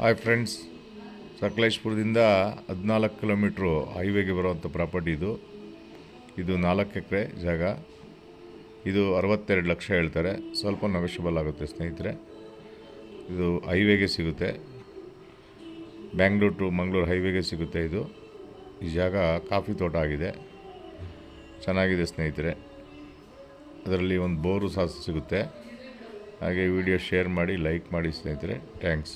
Hi friends, ಸಕಲೇಶ್ಪುರದಿಂದ 14 kilometre ಹೈವೇಗೆ ಬರುವಂಥ property ಇದು 4 ಎಕರೆ ಜಾಗ. ಇದು 62 ಲಕ್ಷ ಹೇಳ್ತಾರೆ. ಸ್ವಲ್ಪ ನೆಗೋಷಿಯಬಲ್ ಆಗುತ್ತೆ ಸ್ನೇಹಿತರೆ. ಇದು ಹೈವೇಗೆ ಸಿಗುತ್ತೆ, ಬ್ಯಾಂಗ್ಳೂರು ಟು ಮಂಗಳೂರು ಹೈವೇಗೆ ಸಿಗುತ್ತೆ. ಈ ಜಾಗ ಕಾಫಿ ತೋಟ ಆಗಿದೆ, ಚೆನ್ನಾಗಿದೆ ಸ್ನೇಹಿತರೆ. ಅದರಲ್ಲಿ ಒಂದು ಬೋರು ಸಹ ಸಿಗುತ್ತೆ. ಹಾಗೆ ವಿಡಿಯೋ ಶೇರ್ ಮಾಡಿ, ಲೈಕ್ ಮಾಡಿ ಸ್ನೇಹಿತರೆ. ಥ್ಯಾಂಕ್ಸ್.